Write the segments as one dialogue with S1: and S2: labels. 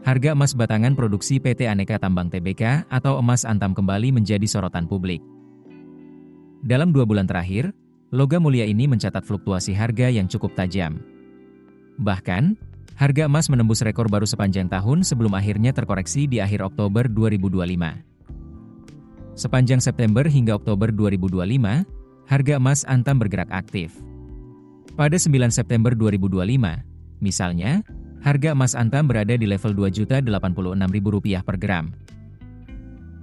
S1: Harga emas batangan produksi PT Aneka Tambang Tbk atau emas antam kembali menjadi sorotan publik. Dalam 2 bulan terakhir, logam mulia ini mencatat fluktuasi harga yang cukup tajam. Bahkan, harga emas menembus rekor baru sepanjang tahun sebelum akhirnya terkoreksi di akhir Oktober 2025. Sepanjang September hingga Oktober 2025, harga emas antam bergerak aktif. Pada 9 September 2025, misalnya, harga emas antam berada di level Rp2.086.000 per gram.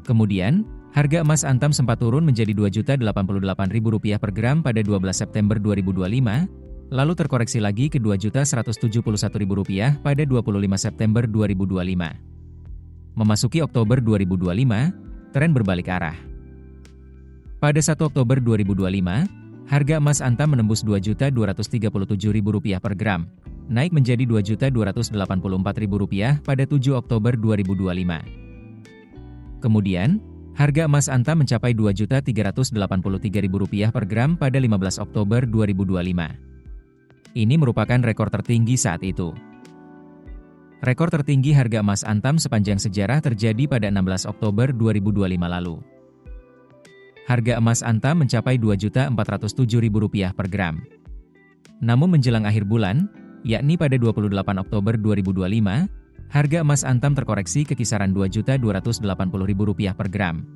S1: Kemudian, harga emas antam sempat turun menjadi Rp2.088.000 per gram pada 12 September 2025, lalu terkoreksi lagi ke Rp2.171.000 pada 25 September 2025. Memasuki Oktober 2025, tren berbalik arah. Pada 1 Oktober 2025, harga emas antam menembus Rp2.237.000 per gram, naik menjadi Rp2.284.000 pada 7 Oktober 2025. Kemudian, harga emas antam mencapai Rp2.383.000 per gram pada 15 Oktober 2025. Ini merupakan rekor tertinggi saat itu. Rekor tertinggi harga emas antam sepanjang sejarah terjadi pada 16 Oktober 2025 lalu. Harga emas antam mencapai Rp2.407.000 per gram. Namun menjelang akhir bulan, yakni pada 28 Oktober 2025, harga emas antam terkoreksi ke kisaran Rp2.280.000 per gram.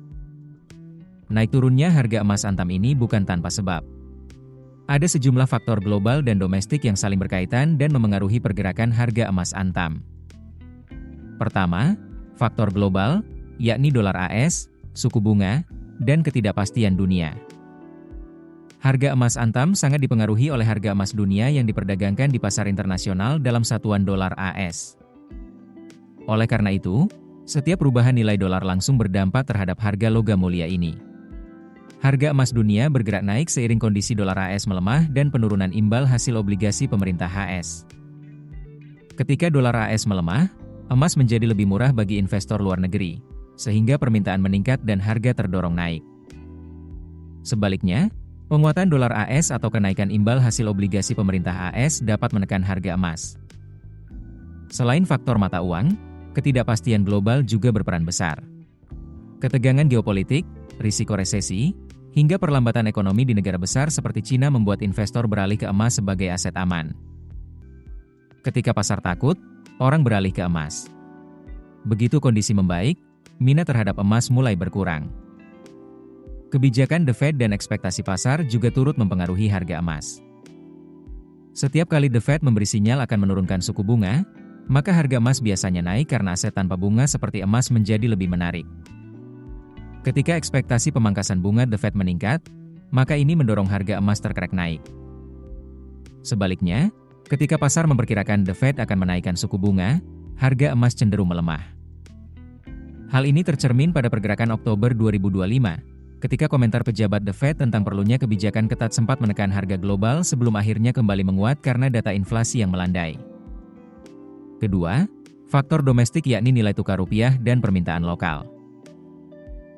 S1: Naik turunnya harga emas antam ini bukan tanpa sebab. Ada sejumlah faktor global dan domestik yang saling berkaitan dan memengaruhi pergerakan harga emas antam. Pertama, faktor global, yakni dolar AS, suku bunga, dan ketidakpastian dunia. Harga emas antam sangat dipengaruhi oleh harga emas dunia yang diperdagangkan di pasar internasional dalam satuan dolar AS. Oleh karena itu, setiap perubahan nilai dolar langsung berdampak terhadap harga logam mulia ini. Harga emas dunia bergerak naik seiring kondisi dolar AS melemah dan penurunan imbal hasil obligasi pemerintah AS. Ketika dolar AS melemah, emas menjadi lebih murah bagi investor luar negeri, sehingga permintaan meningkat dan harga terdorong naik. Sebaliknya, penguatan dolar AS atau kenaikan imbal hasil obligasi pemerintah AS dapat menekan harga emas. Selain faktor mata uang, ketidakpastian global juga berperan besar. Ketegangan geopolitik, risiko resesi, hingga perlambatan ekonomi di negara besar seperti Cina membuat investor beralih ke emas sebagai aset aman. Ketika pasar takut, orang beralih ke emas. Begitu kondisi membaik, minat terhadap emas mulai berkurang. Kebijakan The Fed dan ekspektasi pasar juga turut mempengaruhi harga emas. Setiap kali The Fed memberi sinyal akan menurunkan suku bunga, maka harga emas biasanya naik karena aset tanpa bunga seperti emas menjadi lebih menarik. Ketika ekspektasi pemangkasan bunga The Fed meningkat, maka ini mendorong harga emas terkerek naik. Sebaliknya, ketika pasar memperkirakan The Fed akan menaikkan suku bunga, harga emas cenderung melemah. Hal ini tercermin pada pergerakan Oktober 2025, ketika komentar pejabat The Fed tentang perlunya kebijakan ketat sempat menekan harga global sebelum akhirnya kembali menguat karena data inflasi yang melandai. Kedua, faktor domestik yakni nilai tukar rupiah dan permintaan lokal.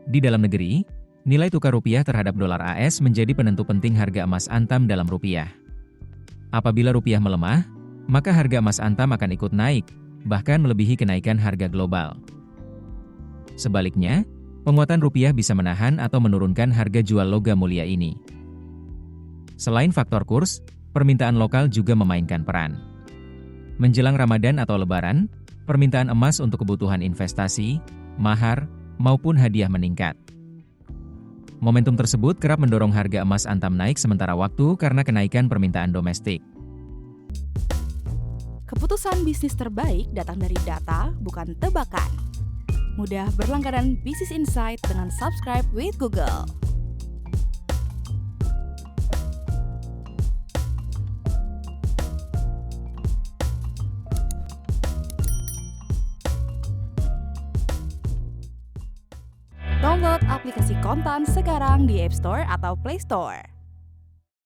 S1: Di dalam negeri, nilai tukar rupiah terhadap dolar AS menjadi penentu penting harga emas antam dalam rupiah. Apabila rupiah melemah, maka harga emas antam akan ikut naik, bahkan melebihi kenaikan harga global. Sebaliknya, penguatan rupiah bisa menahan atau menurunkan harga jual logam mulia ini. Selain faktor kurs, permintaan lokal juga memainkan peran. Menjelang Ramadan atau Lebaran, permintaan emas untuk kebutuhan investasi, mahar, maupun hadiah meningkat. Momentum tersebut kerap mendorong harga emas antam naik sementara waktu karena kenaikan permintaan domestik.
S2: Keputusan bisnis terbaik datang dari data, bukan tebakan. Mudah berlangganan Business Insight dengan subscribe with Google. Download aplikasi Kontan sekarang di App Store atau Play Store.